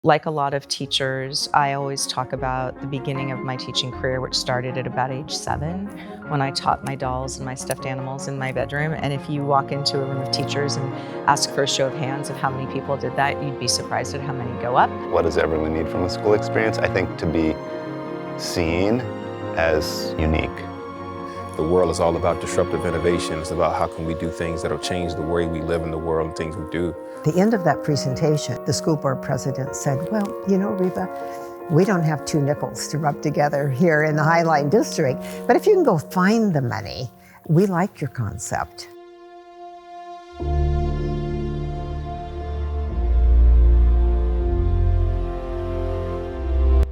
Like a lot of teachers, I always talk about the beginning of my teaching career, which started at about age 7, when I taught my dolls and my stuffed animals in my bedroom. And if you walk into a room of teachers and ask for a show of hands of how many people did that, you'd be surprised at how many go up. What does everyone need from a school experience? I think to be seen as unique. The world is all about disruptive innovation. It's about how can we do things that'll change the way we live in the world and things we do. At the end of that presentation, the school board president said, well, you know, Reba, we don't have 2 nickels to rub together here in the Highline District, but if you can go find the money, we like your concept.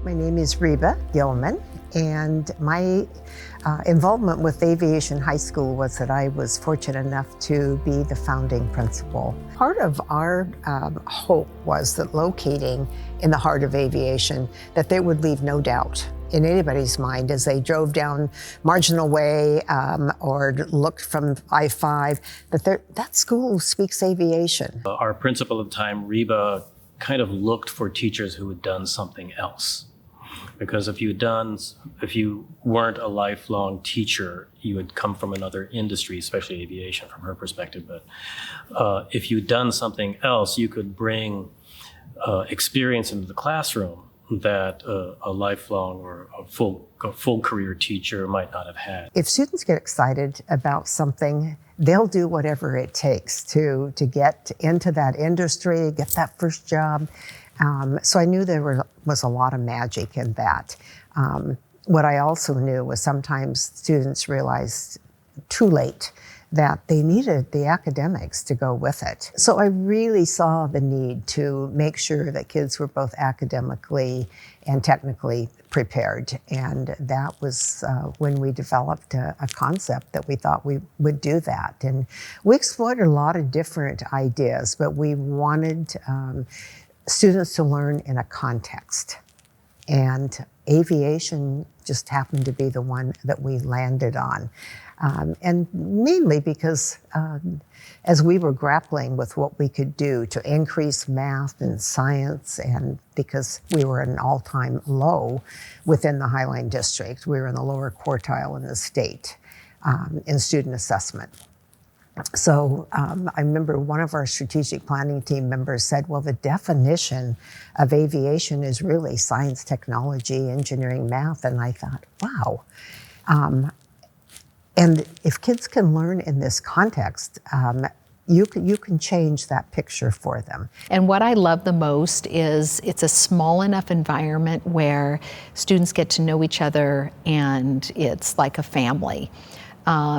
My name is Reba Gilman, and my involvement with Aviation High School was that I was fortunate enough to be the founding principal. Part of our hope was that locating in the heart of aviation, that there would leave no doubt in anybody's mind as they drove down Marginal Way or looked from I-5, that school speaks aviation. Our principal at the time, Reba, kind of looked for teachers who had done something else. Because if you weren't a lifelong teacher, you had come from another industry, especially aviation from her perspective. But if you'd done something else, you could bring experience into the classroom that a lifelong or a full career teacher might not have had. If students get excited about something, they'll do whatever it takes to get into that industry, get that first job. So I knew there was a lot of magic in that. What I also knew was sometimes students realized too late that they needed the academics to go with it. So I really saw the need to make sure that kids were both academically and technically prepared. And that was when we developed a concept that we thought we would do that. And we explored a lot of different ideas, but we wanted students to learn in a context. And aviation just happened to be the one that we landed on. And mainly because as we were grappling with what we could do to increase math and science, and because we were at an all-time low within the Highline District, we were in the lower quartile in the state in student assessment. So I remember one of our strategic planning team members said, well, the definition of aviation is really science, technology, engineering, math. And I thought, wow. And if kids can learn in this context, you can change that picture for them. And what I love the most is it's a small enough environment where students get to know each other and it's like a family.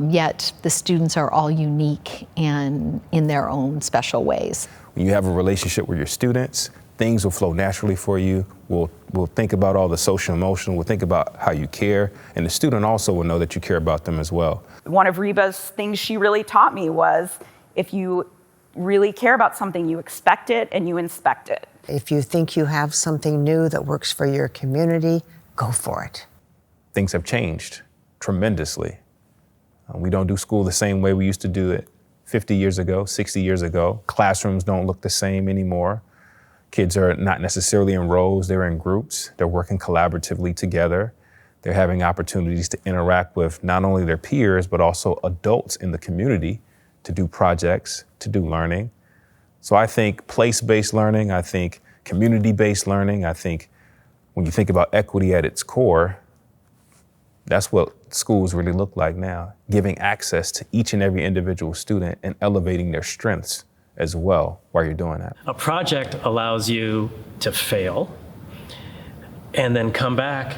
Yet the students are all unique and in their own special ways. When you have a relationship with your students, things will flow naturally for you. We'll think about all the social emotional, we'll think about how you care, and the student also will know that you care about them as well. One of Reba's things she really taught me was if you really care about something, you expect it and you inspect it. If you think you have something new that works for your community, go for it. Things have changed tremendously. We don't do school the same way we used to do it 50 years ago, 60 years ago. Classrooms don't look the same anymore. Kids are not necessarily in rows, they're in groups. They're working collaboratively together. They're having opportunities to interact with not only their peers, but also adults in the community to do projects, to do learning. So I think place-based learning, I think community-based learning, I think when you think about equity at its core, that's what schools really look like now, giving access to each and every individual student and elevating their strengths as well while you're doing that. A project allows you to fail and then come back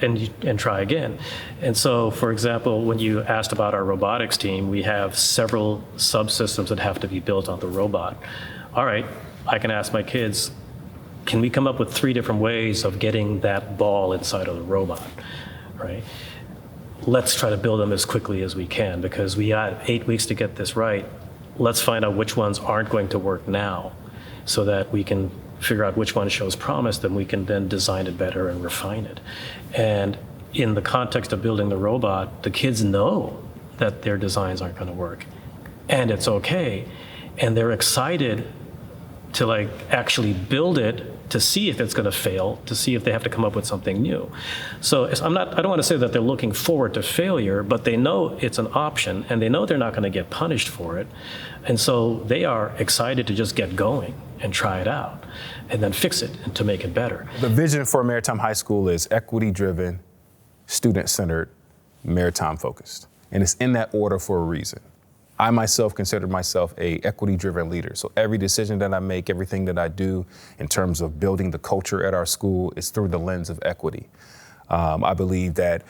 and try again. And so, for example, when you asked about our robotics team, we have several subsystems that have to be built on the robot. All right, I can ask my kids, can we come up with 3 different ways of getting that ball inside of the robot, right? Let's try to build them as quickly as we can because we got 8 weeks to get this right. Let's find out which ones aren't going to work now so that we can figure out which one shows promise, then we can then design it better and refine it. And in the context of building the robot, the kids know that their designs aren't going to work. And it's okay. And they're excited to actually build it to see if it's going to fail, to see if they have to come up with something new. So I don't want to say that they're looking forward to failure, but they know it's an option and they know they're not going to get punished for it. And so they are excited to just get going and try it out and then fix it and to make it better. The vision for Maritime High School is equity-driven, student-centered, maritime-focused. And it's in that order for a reason. I myself consider myself a equity-driven leader. So every decision that I make, everything that I do in terms of building the culture at our school is through the lens of equity. I believe that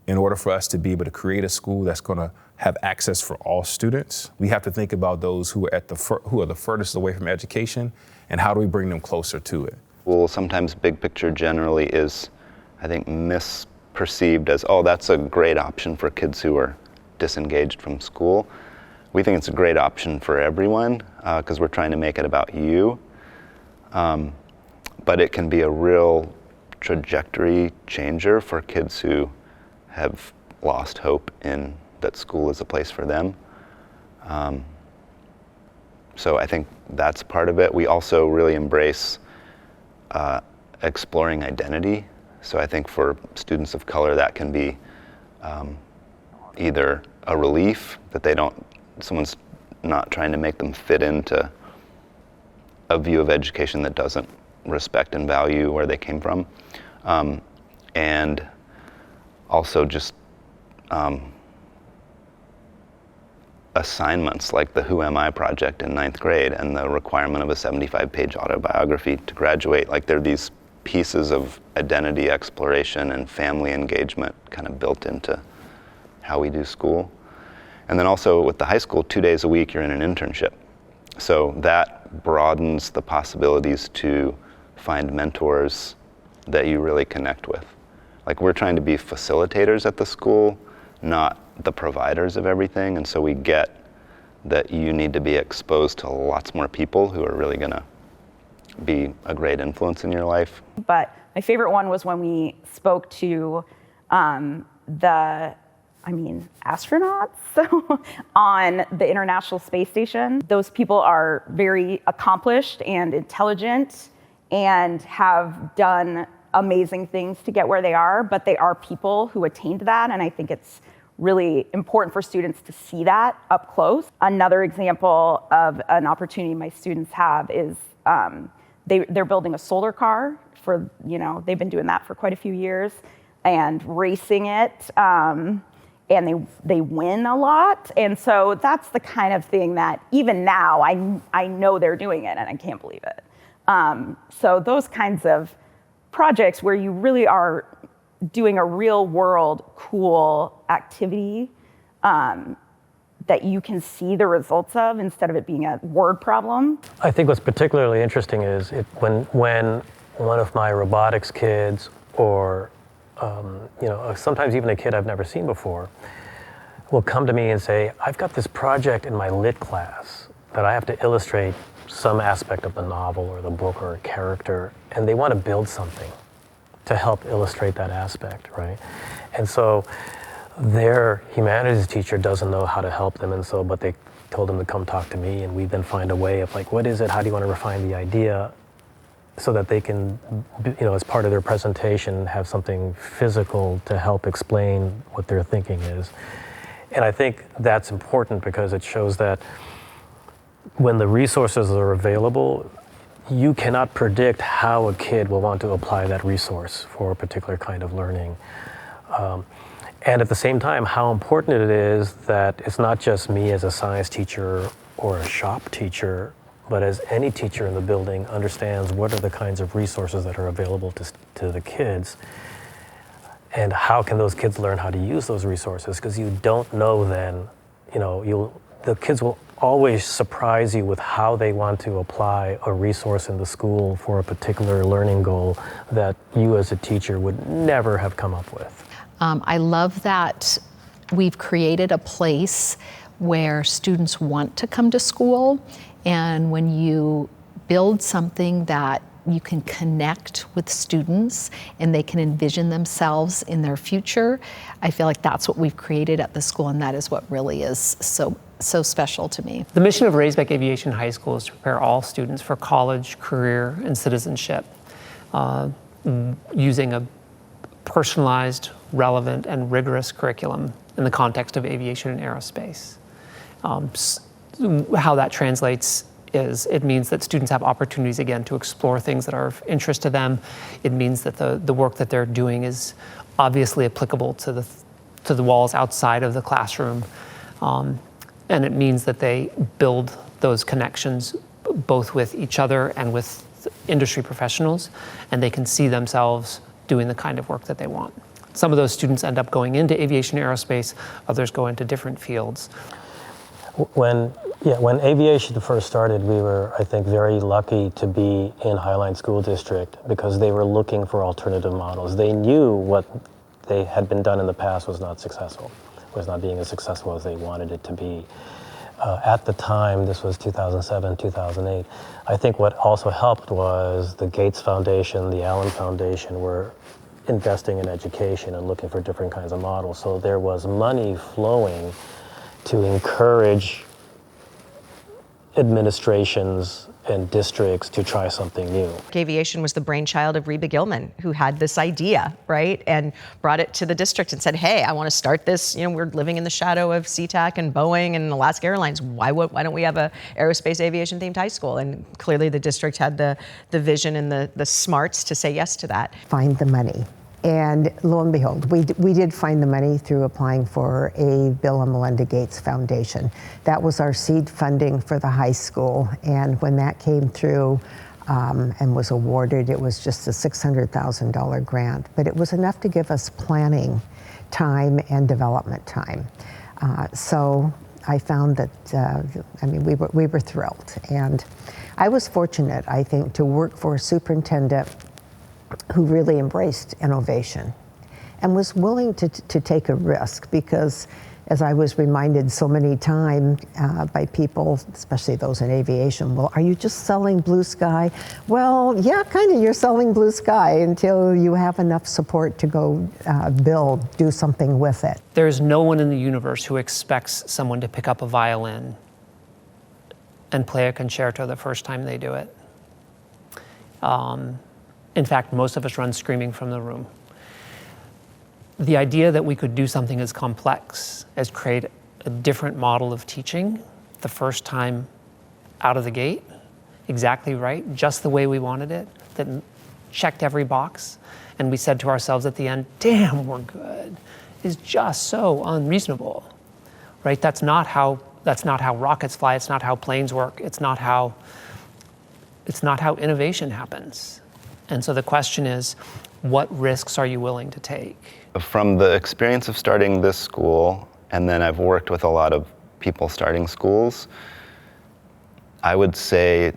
in order for us to be able to create a school that's going to have access for all students, we have to think about those who are who are the furthest away from education, and how do we bring them closer to it. Well, sometimes big picture generally is, I think, misperceived as, oh, that's a great option for kids who are disengaged from school. We think it's a great option for everyone because we're trying to make it about you. But it can be a real trajectory changer for kids who have lost hope in that school is a place for them. So I think that's part of it. We also really embrace exploring identity. So I think for students of color, that can be either a relief that someone's not trying to make them fit into a view of education that doesn't respect and value where they came from. And also just assignments like the Who Am I project in 9th grade and the requirement of a 75-page autobiography to graduate. Like there are these pieces of identity exploration and family engagement kind of built into how we do school. And then also with the high school, 2 days a week you're in an internship. So that broadens the possibilities to find mentors that you really connect with. Like we're trying to be facilitators at the school, not the providers of everything. And so we get that you need to be exposed to lots more people who are really gonna be a great influence in your life. But my favorite one was when we spoke to astronauts on the International Space Station. Those people are very accomplished and intelligent and have done amazing things to get where they are, but they are people who attained that, and I think it's really important for students to see that up close. Another example of an opportunity my students have is they're building a solar car for, they've been doing that for quite a few years and racing it, and they win a lot. And so that's the kind of thing that even now I know they're doing it and I can't believe it. So those kinds of projects where you really are doing a real world cool activity that you can see the results of instead of it being a word problem. I think what's particularly interesting is when one of my robotics kids or sometimes even a kid I've never seen before will come to me and say, I've got this project in my lit class that I have to illustrate some aspect of the novel or the book or a character, and they want to build something to help illustrate that aspect, right? And so their humanities teacher doesn't know how to help them, but they told them to come talk to me, and we then find a way of like, what is it? How do you want to refine the idea so that they can, as part of their presentation, have something physical to help explain what their thinking is. And I think that's important because it shows that when the resources are available, you cannot predict how a kid will want to apply that resource for a particular kind of learning. And at the same time, how important it is that it's not just me as a science teacher or a shop teacher, but as any teacher in the building understands what are the kinds of resources that are available to the kids, and how can those kids learn how to use those resources? Because you don't know then, the kids will always surprise you with how they want to apply a resource in the school for a particular learning goal that you as a teacher would never have come up with. I love that we've created a place where students want to come to school, and when you build something that you can connect with students and they can envision themselves in their future, I feel like that's what we've created at the school, and that is what really is so special to me. The mission of Raisbeck Aviation High School is to prepare all students for college, career, and citizenship. using a personalized, relevant, and rigorous curriculum in the context of aviation and aerospace. How that translates is it means that students have opportunities again to explore things that are of interest to them. It means that the work that they're doing is obviously applicable to the walls outside of the classroom. And it means that they build those connections both with each other and with industry professionals, and they can see themselves doing the kind of work that they want. Some of those students end up going into aviation and aerospace, others go into different fields. When aviation first started, we were, I think, very lucky to be in Highline School District because they were looking for alternative models. They knew what they had been done in the past was not successful, was not being as successful as they wanted it to be. At the time, this was 2007, 2008, I think what also helped was the Gates Foundation, the Allen Foundation were investing in education and looking for different kinds of models. So there was money flowing to encourage administrations and districts to try something new. Aviation was the brainchild of Reba Gilman, who had this idea, right? And brought it to the district and said, hey, I want to start this. We're living in the shadow of SeaTac and Boeing and Alaska Airlines. Why don't we have a aerospace aviation themed high school? And clearly the district had the vision and the smarts to say yes to that. Find the money. And lo and behold, we did find the money through applying for a Bill and Melinda Gates Foundation. That was our seed funding for the high school. And when that came through and was awarded, it was just a $600,000 grant. But it was enough to give us planning time and development time. So I found that, we were thrilled. And I was fortunate, I think, to work for a superintendent who really embraced innovation and was willing to take a risk because, as I was reminded so many times by people, especially those in aviation, well, are you just selling blue sky? Well, yeah, kind of, you're selling blue sky until you have enough support to go do something with it. There's no one in the universe who expects someone to pick up a violin and play a concerto the first time they do it. In fact, most of us run screaming from the room. The idea that we could do something as complex as create a different model of teaching the first time out of the gate, exactly right, just the way we wanted it, that checked every box, and we said to ourselves at the end, damn, we're good, is just so unreasonable, right? That's not how rockets fly, it's not how planes work, it's not how innovation happens. And so the question is, what risks are you willing to take? From the experience of starting this school, and then I've worked with a lot of people starting schools, I would say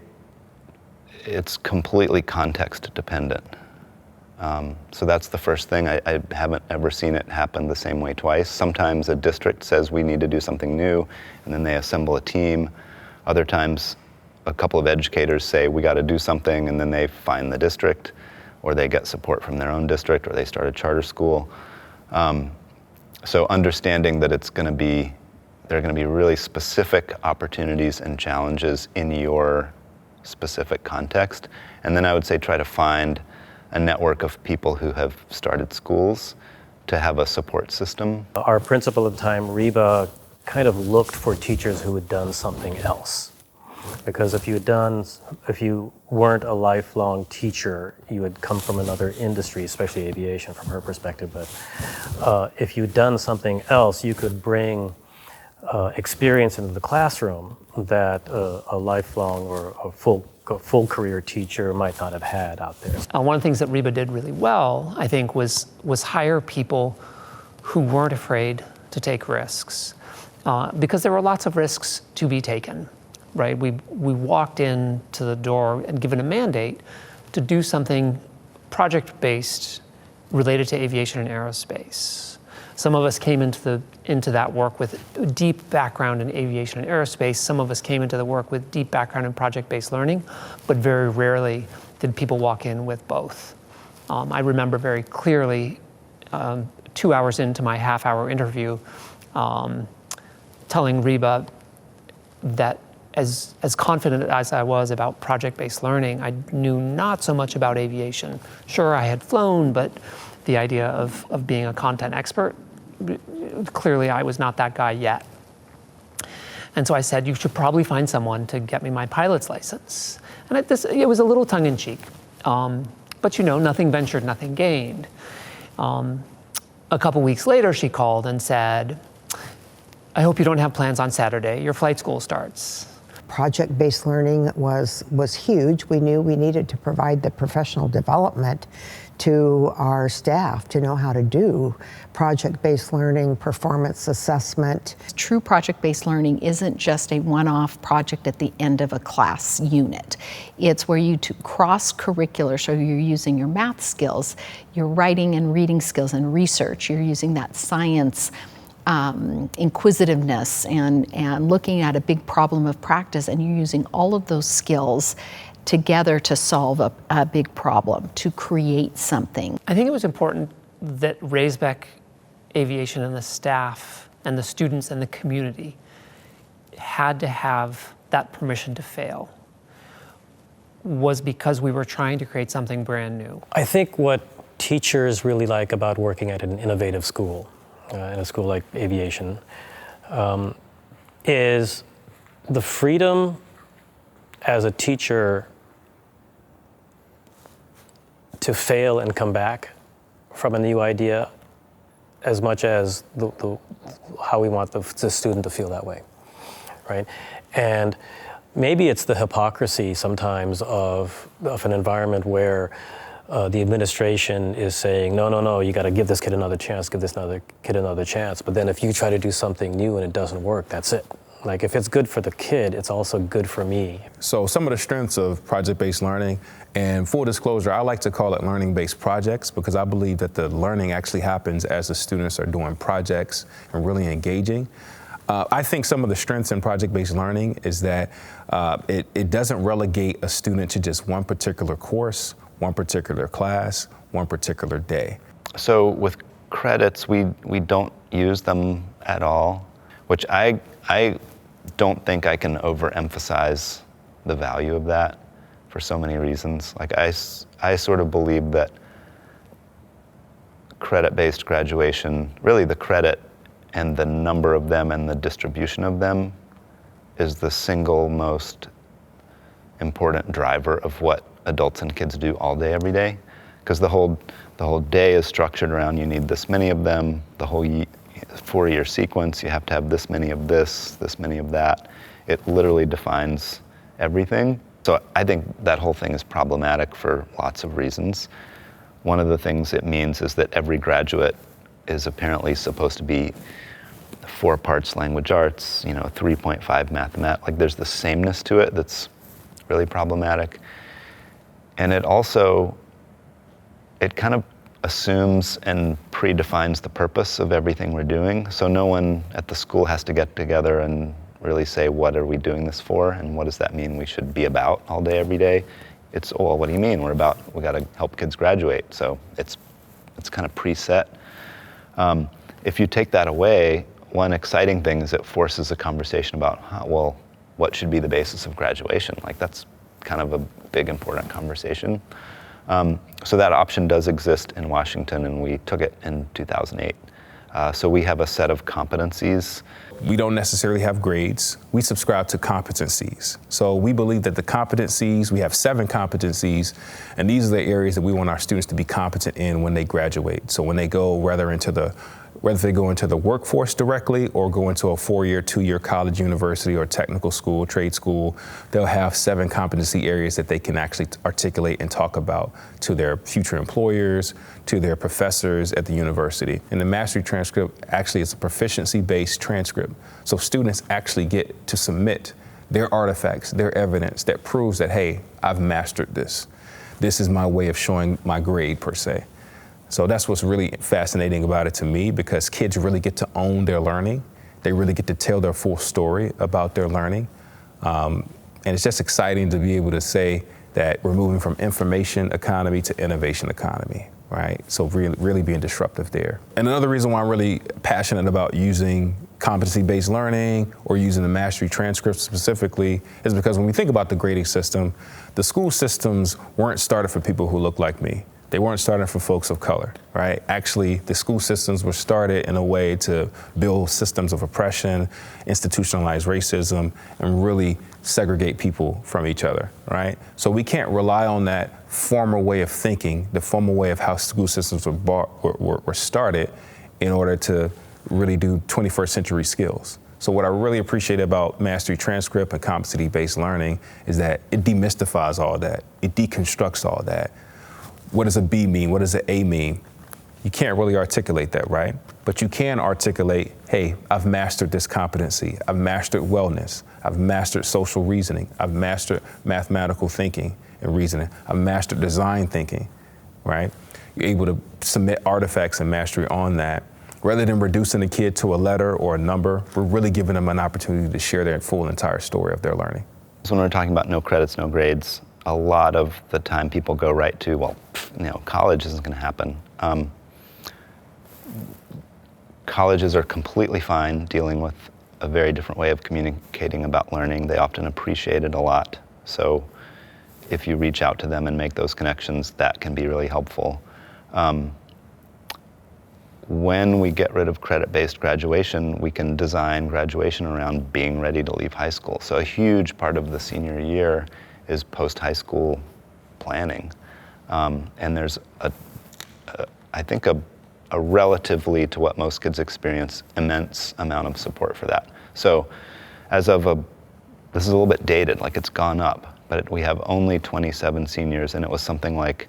it's completely context dependent. So that's the first thing. I haven't ever seen it happen the same way twice. Sometimes a district says we need to do something new, and then they assemble a team. Other times, a couple of educators say we got to do something, and then they find the district, or they get support from their own district, or they start a charter school. So understanding that there are going to be really specific opportunities and challenges in your specific context, and then I would say try to find a network of people who have started schools to have a support system. Our principal at the time, Reba, kind of looked for teachers who had done something else. Because if you weren't a lifelong teacher, you had come from another industry, especially aviation from her perspective, but if you'd done something else, you could bring experience into the classroom that a lifelong or a full career teacher might not have had out there. One of the things that Reba did really well, I think, was hire people who weren't afraid to take risks, because there were lots of risks to be taken. Right, we walked into the door and given a mandate to do something project-based related to aviation and aerospace. Some of us came into that work with a deep background in aviation and aerospace. Some of us came into the work with deep background in project-based learning, but very rarely did people walk in with both. I remember very clearly 2 hours into my half-hour interview telling Reba that as confident as I was about project-based learning, I knew not so much about aviation. Sure, I had flown, but the idea of being a content expert, clearly I was not that guy yet. And so I said, you should probably find someone to get me my pilot's license. And it was a little tongue-in-cheek, but nothing ventured, nothing gained. A couple weeks later, she called and said, I hope you don't have plans on Saturday. Your flight school starts. Project-based learning was huge. We knew we needed to provide the professional development to our staff to know how to do project-based learning, performance assessment. True project-based learning isn't just a one-off project at the end of a class unit. It's where you cross-curricular, so you're using your math skills, your writing and reading skills and research, you're using that science inquisitiveness and looking at a big problem of practice, and you're using all of those skills together to solve a big problem, to create something. I think it was important that Raisbeck Aviation and the staff and the students and the community had to have that permission to fail, was because we were trying to create something brand new. I think what teachers really like about working at an innovative school, in a school like aviation, is the freedom as a teacher to fail and come back from a new idea, as much as how we want the student to feel that way, right? And maybe it's the hypocrisy sometimes of an environment where the administration is saying, no, you got to give this kid another chance, give this kid another chance. But then if you try to do something new and it doesn't work, that's it. Like, if it's good for the kid, it's also good for me. So some of the strengths of project-based learning, and full disclosure, I like to call it learning-based projects, because I believe that the learning actually happens as the students are doing projects and really engaging. I think some of the strengths in project-based learning is that it doesn't relegate a student to just one particular course, one particular class, one particular day. So with credits, we don't use them at all, which I don't think I can overemphasize the value of that for so many reasons. Like, I sort of believe that credit-based graduation, really the credit and the number of them and the distribution of them, is the single most important driver of what adults and kids do all day, every day. Because the whole day is structured around, you need this many of them, the whole 4-year sequence, you have to have this many of this many of that. It literally defines everything. So I think that whole thing is problematic for lots of reasons. One of the things it means is that every graduate is apparently supposed to be 4 parts language arts, 3.5 mathematics. Like, there's the sameness to it that's really problematic. And it also, it kind of assumes and predefines the purpose of everything we're doing. So no one at the school has to get together and really say, what are we doing this for? And what does that mean we should be about all day, every day? It's, oh, well, what do you mean? We got to help kids graduate. So it's kind of preset. If you take that away, one exciting thing is it forces a conversation about, well, what should be the basis of graduation? Like, that's kind of a big, important conversation. So that option does exist in Washington, and we took it in 2008. So we have a set of competencies. We don't necessarily have grades. We subscribe to competencies. So we believe that the competencies, we have 7 competencies, and these are the areas that we want our students to be competent in when they graduate. So when they go, whether they go into the workforce directly or go into a 4-year, 2-year college, university, or technical school, trade school, they'll have 7 competency areas that they can actually articulate and talk about to their future employers, to their professors at the university. And the mastery transcript actually is a proficiency-based transcript. So students actually get to submit their artifacts, their evidence that proves that, hey, I've mastered this. This is my way of showing my grade, per se. So that's what's really fascinating about it to me, because kids really get to own their learning. They really get to tell their full story about their learning. And it's just exciting to be able to say that we're moving from information economy to innovation economy, right? So really being disruptive there. And another reason why I'm really passionate about using competency-based learning or using the mastery transcripts specifically is because when we think about the grading system, the school systems weren't started for people who look like me. They weren't started for folks of color, right? Actually, the school systems were started in a way to build systems of oppression, institutionalize racism, and really segregate people from each other, right? So we can't rely on that former way of thinking, the former way of how school systems were started in order to really do 21st century skills. So what I really appreciate about mastery transcript and competency-based learning is that it demystifies all that. It deconstructs all that. What does a B mean? What does an A mean? You can't really articulate that, right? But you can articulate, hey, I've mastered this competency. I've mastered wellness. I've mastered social reasoning. I've mastered mathematical thinking and reasoning. I've mastered design thinking, right? You're able to submit artifacts and mastery on that. Rather than reducing the kid to a letter or a number, we're really giving them an opportunity to share their full entire story of their learning. So when we're talking about no credits, no grades, a lot of the time people go right to, well, college isn't going to happen. Colleges are completely fine dealing with a very different way of communicating about learning. They often appreciate it a lot. So if you reach out to them and make those connections, that can be really helpful. When we get rid of credit-based graduation, we can design graduation around being ready to leave high school. So a huge part of the senior year is post-high school planning. And there's, I think, a relatively to what most kids experience, immense amount of support for that. So as of this is a little bit dated, like it's gone up, but we have only 27 seniors, and it was something like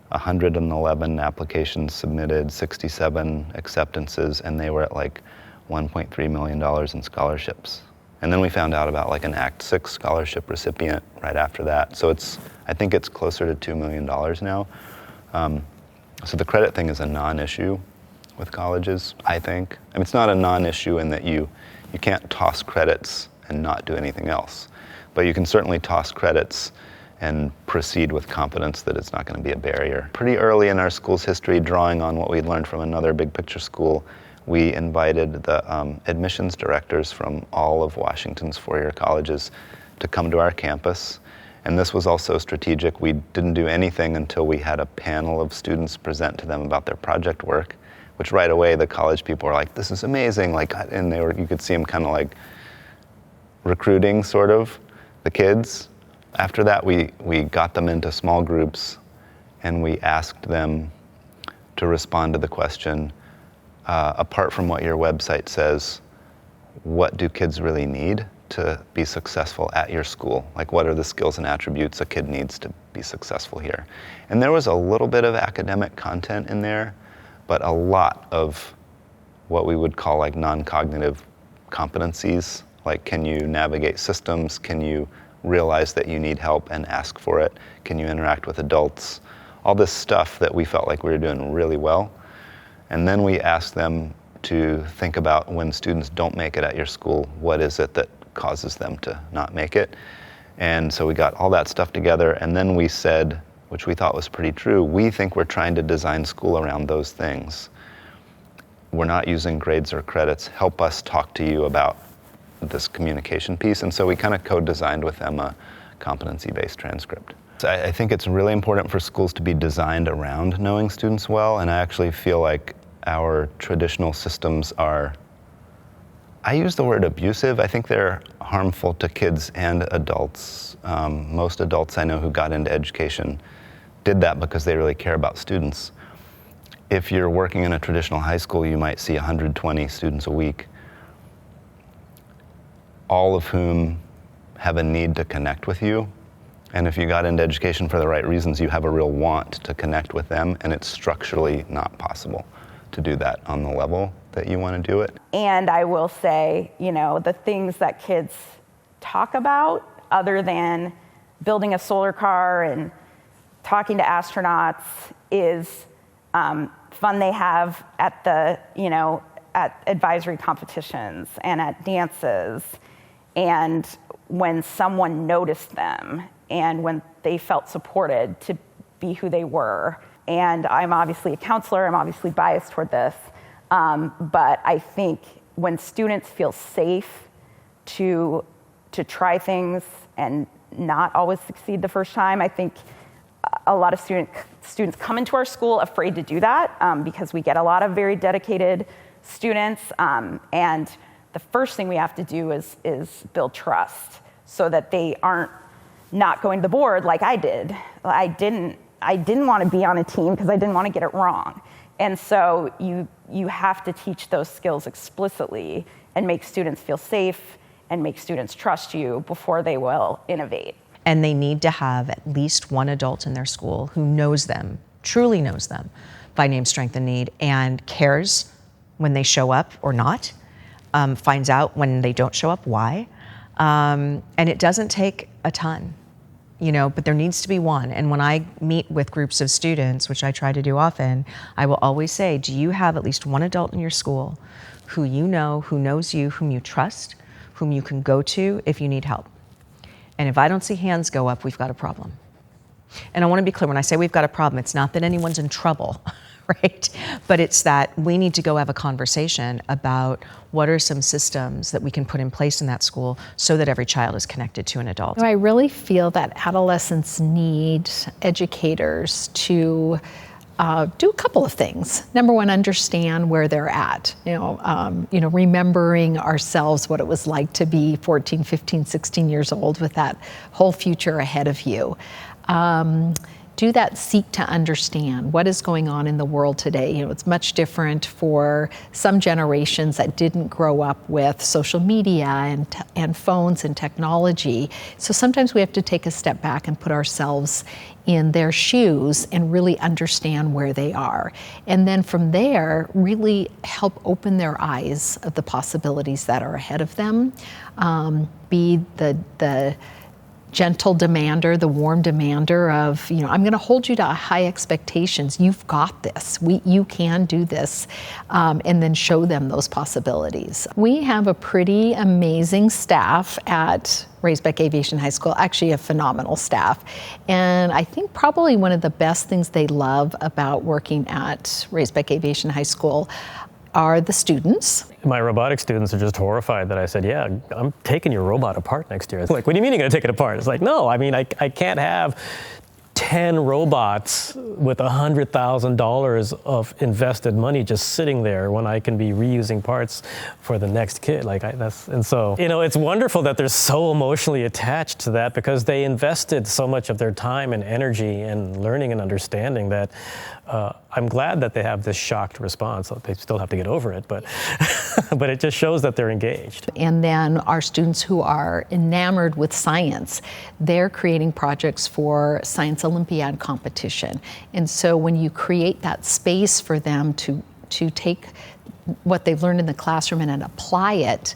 111 applications submitted, 67 acceptances, and they were at like $1.3 million in scholarships. And then we found out about like an Act 6 scholarship recipient right after that. So I think it's closer to $2 million now. So the credit thing is a non-issue with colleges, I think. I mean, it's not a non-issue in that you can't toss credits and not do anything else. But you can certainly toss credits and proceed with confidence that it's not going to be a barrier. Pretty early in our school's history, drawing on what we'd learned from another big picture school, we invited the admissions directors from all of Washington's four-year colleges to come to our campus. And this was also strategic. We didn't do anything until we had a panel of students present to them about their project work, which right away the college people were like, this is amazing. Like, and you could see them kind of like recruiting sort of the kids. After that, we got them into small groups and we asked them to respond to the question, apart from what your website says, what do kids really need to be successful at your school? Like, what are the skills and attributes a kid needs to be successful here? And there was a little bit of academic content in there, but a lot of what we would call like non-cognitive competencies, like can you navigate systems, can you realize that you need help and ask for it, can you interact with adults, all this stuff that we felt like we were doing really well. And then we asked them to think about when students don't make it at your school, what is it that causes them to not make it? And so we got all that stuff together, and then we said, which we thought was pretty true, we think we're trying to design school around those things. We're not using grades or credits. Help us talk to you about this communication piece. And so we kind of co-designed with them a competency-based transcript. So I think it's really important for schools to be designed around knowing students well, and I actually feel like our traditional systems are, I use the word abusive. I think they're harmful to kids and adults. Most adults I know who got into education did that because they really care about students. If you're working in a traditional high school, you might see 120 students a week, all of whom have a need to connect with you. And if you got into education for the right reasons, you have a real want to connect with them, and it's structurally not possible to do that on the level that you want to do it. And I will say, the things that kids talk about, other than building a solar car and talking to astronauts, is fun they have at at advisory competitions and at dances, and when someone noticed them and when they felt supported to be who they were. And I'm obviously a counselor, I'm obviously biased toward this, but I think when students feel safe to try things and not always succeed the first time. I think a lot of students come into our school afraid to do that because we get a lot of very dedicated students, and the first thing we have to do is build trust so that they aren't not going to the board like I did. I didn't want to be on a team because I didn't want to get it wrong. And so you have to teach those skills explicitly and make students feel safe and make students trust you before they will innovate. And they need to have at least one adult in their school who knows them, truly knows them by name, strength, and need, and cares when they show up or not, finds out when they don't show up why. And it doesn't take a ton, but there needs to be one. And when I meet with groups of students, which I try to do often, I will always say, do you have at least one adult in your school who you know, who knows you, whom you trust, whom you can go to if you need help? And if I don't see hands go up, we've got a problem. And I want to be clear, when I say we've got a problem, it's not that anyone's in trouble, right? But it's that we need to go have a conversation about what are some systems that we can put in place in that school so that every child is connected to an adult. I really feel that adolescents need educators to do a couple of things. Number one, understand where they're at. Remembering ourselves, what it was like to be 14, 15, 16 years old with that whole future ahead of you. Do that, seek to understand what is going on in the world today. It's much different for some generations that didn't grow up with social media and phones and technology. So sometimes we have to take a step back and put ourselves in their shoes and really understand where they are. And then from there, really help open their eyes of the possibilities that are ahead of them. Be the gentle demander, the warm demander of, I'm going to hold you to high expectations. You've got this. You can do this, and then show them those possibilities. We have a pretty amazing staff at Raisbeck Aviation High School, actually a phenomenal staff. And I think probably one of the best things they love about working at Raisbeck Aviation High School are the students. My robotics students are just horrified that I said, yeah, I'm taking your robot apart next year. It's like, what do you mean you're going to take it apart? It's like, no, I can't have 10 robots with $100,000 of invested money just sitting there when I can be reusing parts for the next kid. And so, it's wonderful that they're so emotionally attached to that because they invested so much of their time and energy and learning and understanding that I'm glad that they have this shocked response. They still have to get over it, but but it just shows that they're engaged. And then our students who are enamored with science, they're creating projects for Science Olympiad competition. And so when you create that space for them to take what they've learned in the classroom and apply it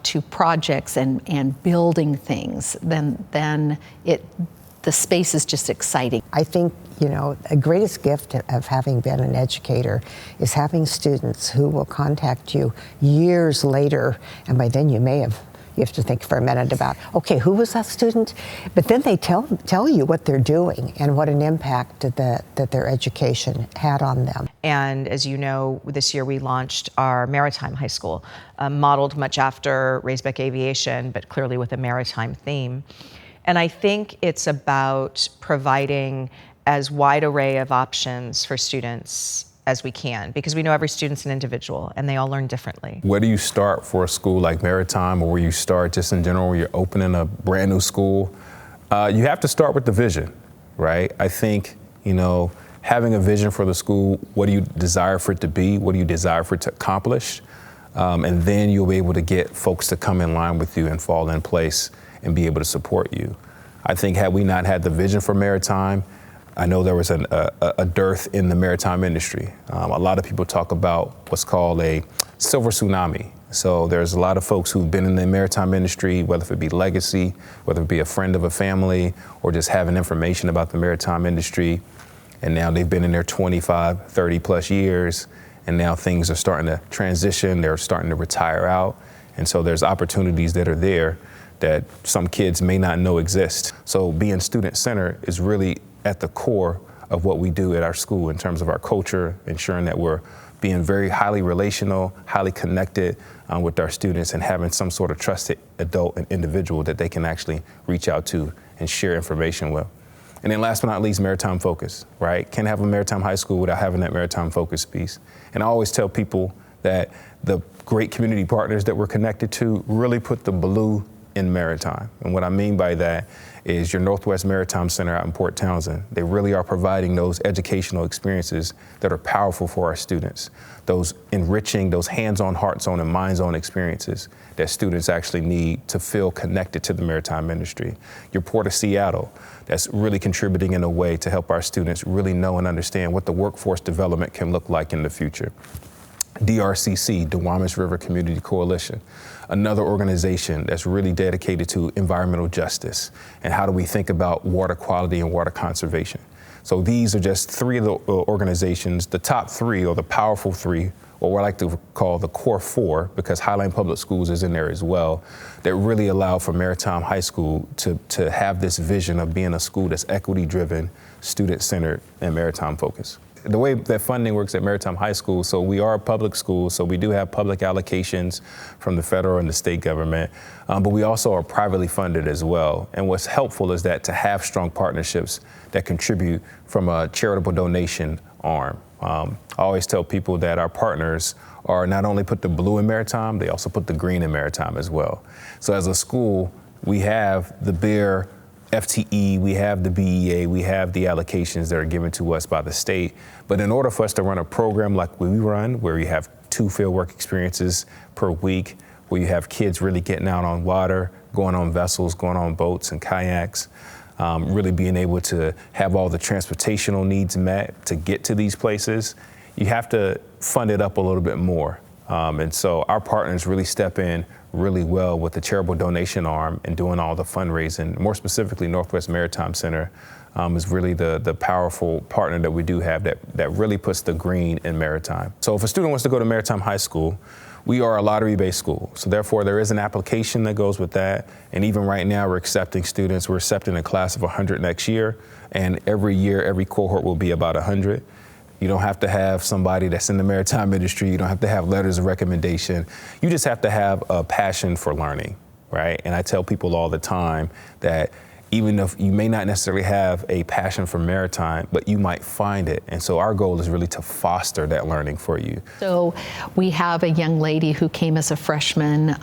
to projects and building things, then the space is just exciting. I think, the greatest gift of having been an educator is having students who will contact you years later, and by then you have to think for a minute about, okay, who was that student? But then they tell you what they're doing and what an impact that their education had on them. And as you know, this year we launched our Maritime High School, modeled much after Raisbeck Aviation, but clearly with a maritime theme. And I think it's about providing as wide array of options for students as we can, because we know every student's an individual and they all learn differently. Where do you start for a school like Maritime, or where you start just in general when you're opening a brand new school? You have to start with the vision, right? I think, having a vision for the school, what do you desire for it to be? What do you desire for it to accomplish? And then you'll be able to get folks to come in line with you and fall in place and be able to support you. I think had we not had the vision for Maritime, I know there was a dearth in the maritime industry. A lot of people talk about what's called a silver tsunami. So there's a lot of folks who've been in the maritime industry, whether it be legacy, whether it be a friend of a family, or just having information about the maritime industry. And now they've been in there 25, 30 plus years, and now things are starting to transition, they're starting to retire out. And so there's opportunities that are there that some kids may not know exist. So being student-centered is really at the core of what we do at our school in terms of our culture, ensuring that we're being very highly relational, highly connected with our students, and having some sort of trusted adult and individual that they can actually reach out to and share information with. And then last but not least, maritime focus, right? Can't have a maritime high school without having that maritime focus piece. And I always tell people that the great community partners that we're connected to really put the blue in maritime. And what I mean by that is your Northwest Maritime Center out in Port Townsend. They really are providing those educational experiences that are powerful for our students, those enriching, those hands-on, hearts-on, and minds-on experiences that students actually need to feel connected to the maritime industry. Your Port of Seattle, that's really contributing in a way to help our students really know and understand what the workforce development can look like in the future. DRCC, Duwamish River Community Coalition, another organization that's really dedicated to environmental justice and how do we think about water quality and water conservation. So these are just three of the organizations, the top three, or the powerful three, or what I like to call the core four, because Highline Public Schools is in there as well, that really allow for Maritime High School to have this vision of being a school that's equity-driven, student-centered, and maritime focused. The way that funding works at Maritime High School, so we are a public school, so we do have public allocations from the federal and the state government, but we also are privately funded as well. And what's helpful is that to have strong partnerships that contribute from a charitable donation arm. I always tell people that our partners are not only put the blue in maritime, they also put the green in maritime as well. So as a school, we have the bare FTE, we have the BEA, we have the allocations that are given to us by the state. But in order for us to run a program like we run, where we have 2 fieldwork experiences per week, where you have kids really getting out on water, going on vessels, going on boats and kayaks, really being able to have all the transportational needs met to get to these places, you have to fund it up a little bit more. And so our partners really step in really well with the charitable donation arm and doing all the fundraising. More specifically, Northwest Maritime Center is really the powerful partner that we do have that really puts the green in maritime. So if a student wants to go to Maritime High School, we are a lottery-based school. So therefore, there is an application that goes with that. And even right now, we're accepting students. We're accepting a class of 100 next year. And every year, every cohort will be about 100. You don't have to have somebody that's in the maritime industry. You don't have to have letters of recommendation. You just have to have a passion for learning, right? And I tell people all the time that even if you may not necessarily have a passion for maritime, but you might find it. And so our goal is really to foster that learning for you. So we have a young lady who came as a freshman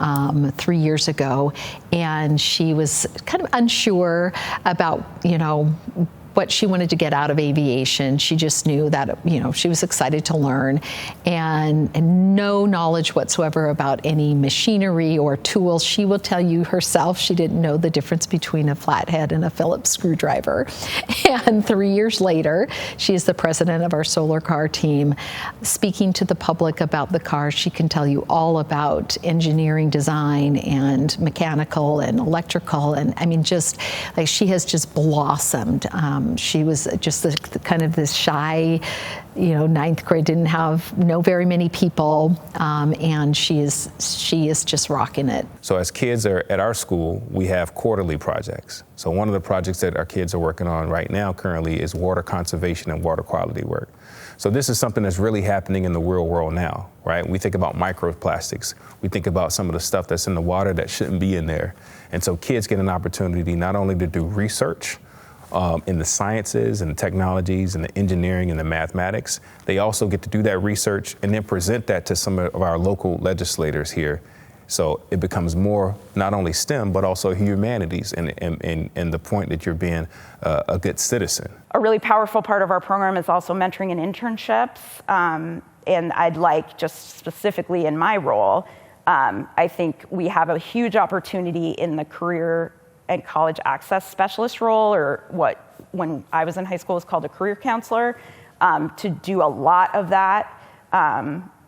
3 years ago, and she was kind of unsure about, what she wanted to get out of aviation. She just knew that, she was excited to learn, and no knowledge whatsoever about any machinery or tools. She will tell you herself she didn't know the difference between a flathead and a Phillips screwdriver. And 3 years later, she is the president of our solar car team. Speaking to the public about the cars, she can tell you all about engineering, design, and mechanical and electrical. And I mean, just like she has just blossomed. She was just the kind of this shy, ninth grade, didn't know very many people, and she is just rocking it. So as kids are at our school, we have quarterly projects. So one of the projects that our kids are working on right now currently is water conservation and water quality work. So this is something that's really happening in the real world now, right? We think about microplastics. We think about some of the stuff that's in the water that shouldn't be in there. And so kids get an opportunity not only to do research in the sciences and the technologies and the engineering and the mathematics, they also get to do that research and then present that to some of our local legislators here. So it becomes more not only STEM, but also humanities and the point that you're being a good citizen. A really powerful part of our program is also mentoring and internships. And I'd like, just specifically in my role, I think we have a huge opportunity in the career and college access specialist role, or what when I was in high school was called a career counselor, to do a lot of that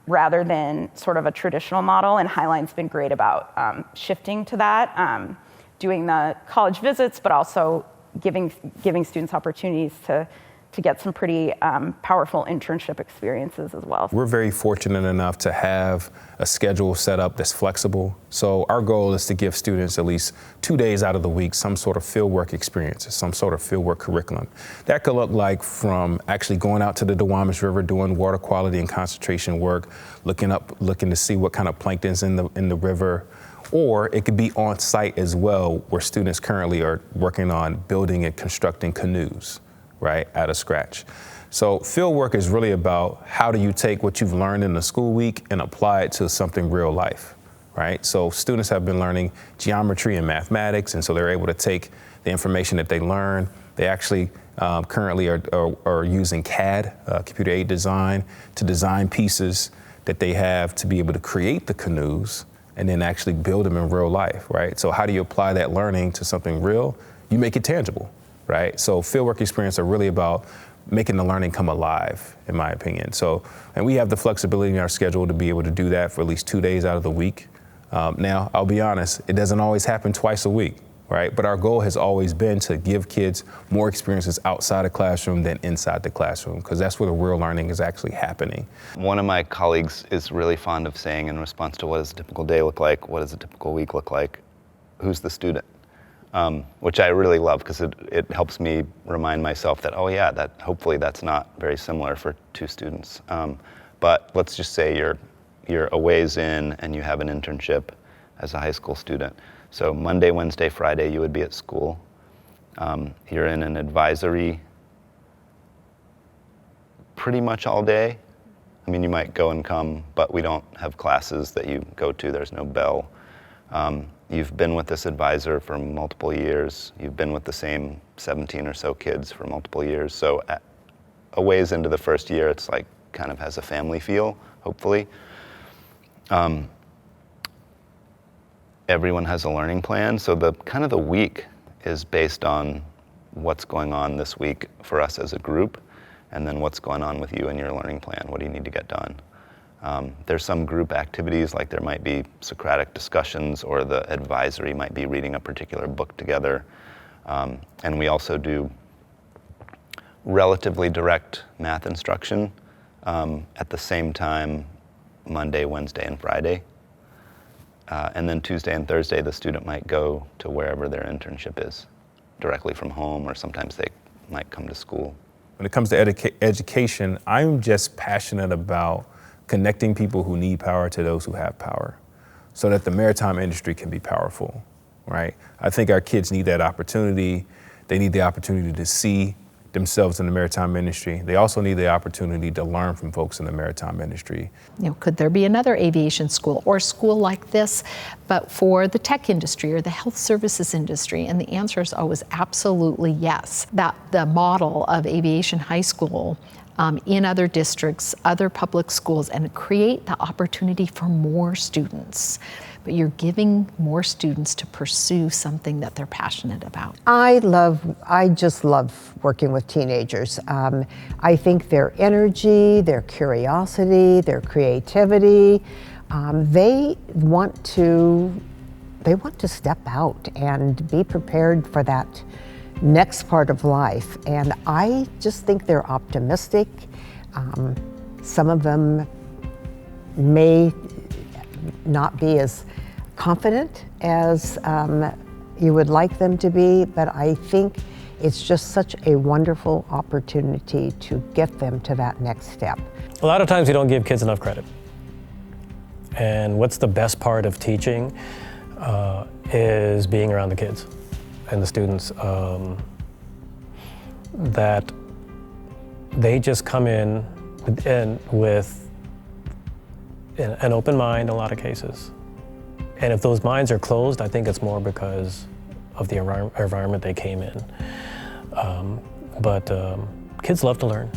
rather than sort of a traditional model. And Highline's been great about shifting to that, doing the college visits, but also giving students opportunities to to get some pretty powerful internship experiences as well. We're very fortunate enough to have a schedule set up that's flexible. So our goal is to give students at least 2 days out of the week some sort of fieldwork experience, some sort of fieldwork curriculum. That could look like from actually going out to the Duwamish River, doing water quality and concentration work, looking to see what kind of plankton's in the river. Or it could be on site as well, where students currently are working on building and constructing canoes, right, out of scratch. So field work is really about how do you take what you've learned in the school week and apply it to something real life, right? So students have been learning geometry and mathematics, and so they're able to take the information that they learn. They actually currently are using CAD, computer aided design, to design pieces that they have to be able to create the canoes and then actually build them in real life, right? So how do you apply that learning to something real? You make it tangible, right? So fieldwork experience are really about making the learning come alive, in my opinion. So, and we have the flexibility in our schedule to be able to do that for at least 2 days out of the week. Now, I'll be honest, it doesn't always happen twice a week, right? But our goal has always been to give kids more experiences outside the classroom than inside the classroom, because that's where the real learning is actually happening. One of my colleagues is really fond of saying, in response to what does a typical day look like, what does a typical week look like, who's the student? Which I really love, because it helps me remind myself that, oh yeah, that hopefully that's not very similar for two students. But let's just say you're a ways in and you have an internship as a high school student. So Monday, Wednesday, Friday, you would be at school. You're in an advisory pretty much all day. I mean, you might go and come, but we don't have classes that you go to. There's no bell. You've been with this advisor for multiple years. You've been with the same 17 or so kids for multiple years. So a ways into the first year, it's like kind of has a family feel, hopefully. Everyone has a learning plan, so the kind of the week is based on what's going on this week for us as a group, and then what's going on with you and your learning plan. What do you need to get done? There's some group activities, like there might be Socratic discussions, or the advisory might be reading a particular book together. And we also do relatively direct math instruction at the same time, Monday, Wednesday, and Friday. And then Tuesday and Thursday, the student might go to wherever their internship is, directly from home, or sometimes they might come to school. When it comes to education, I'm just passionate about connecting people who need power to those who have power, so that the maritime industry can be powerful, right? I think our kids need that opportunity. They need the opportunity to see themselves in the maritime industry. They also need the opportunity to learn from folks in the maritime industry. You know, could there be another aviation school or school like this, but for the tech industry or the health services industry? And the answer is always absolutely yes. That the model of aviation high school in other districts, other public schools, and create the opportunity for more students. But you're giving more students to pursue something that they're passionate about. I just love working with teenagers. I think their energy, their curiosity, their creativity, they want to step out and be prepared for that next part of life. And I just think they're optimistic. Some of them may not be as confident as you would like them to be, but I think it's just such a wonderful opportunity to get them to that next step. A lot of times we don't give kids enough credit. And what's the best part of teaching is being around the kids and the students, that they just come in with an open mind in a lot of cases. And if those minds are closed, I think it's more because of the environment they came in. But kids love to learn.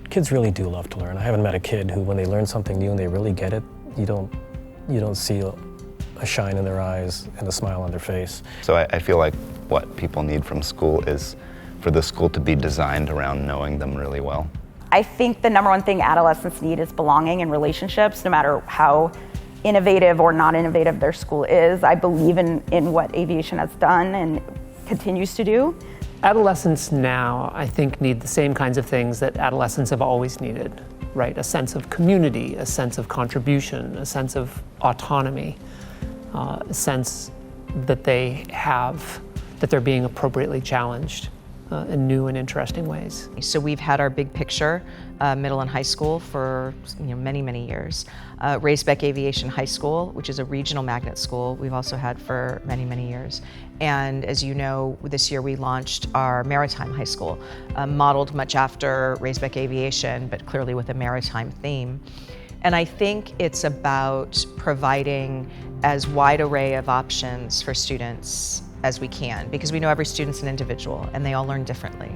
Kids really do love to learn. I haven't met a kid who, when they learn something new and they really get it, you don't see a shine in their eyes and a smile on their face. So I feel like what people need from school is for the school to be designed around knowing them really well. I think the number one thing adolescents need is belonging and relationships, no matter how innovative or not innovative their school is. I believe in what aviation has done and continues to do. Adolescents now, I think, need the same kinds of things that adolescents have always needed, right? A sense of community, a sense of contribution, a sense of autonomy, a sense that they have, that they're being appropriately challenged in new and interesting ways. So we've had our big picture, middle and high school for many, many years. Racebeck Aviation High School, which is a regional magnet school, we've also had for many, many years. And as you know, this year we launched our Maritime High School, modeled much after Racebeck Aviation, but clearly with a maritime theme. And I think it's about providing as wide array of options for students as we can, because we know every student's an individual and they all learn differently.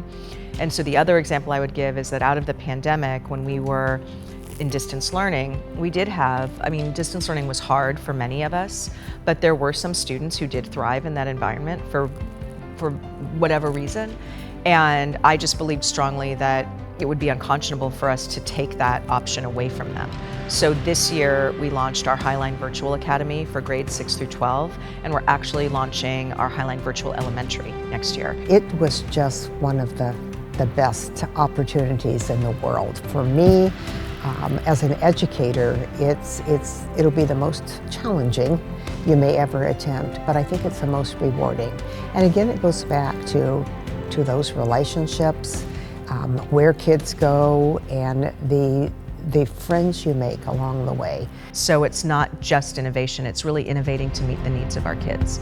And so the other example I would give is that out of the pandemic, when we were in distance learning, we did have, distance learning was hard for many of us, but there were some students who did thrive in that environment for whatever reason. And I just believed strongly that it would be unconscionable for us to take that option away from them. So this year we launched our Highline Virtual Academy for grades 6 through 12, and we're actually launching our Highline Virtual Elementary next year. It was just one of the best opportunities in the world. For me, as an educator, it'll be the most challenging you may ever attempt, but I think it's the most rewarding. And again, it goes back to those relationships, where kids go, and the friends you make along the way. So it's not just innovation, it's really innovating to meet the needs of our kids.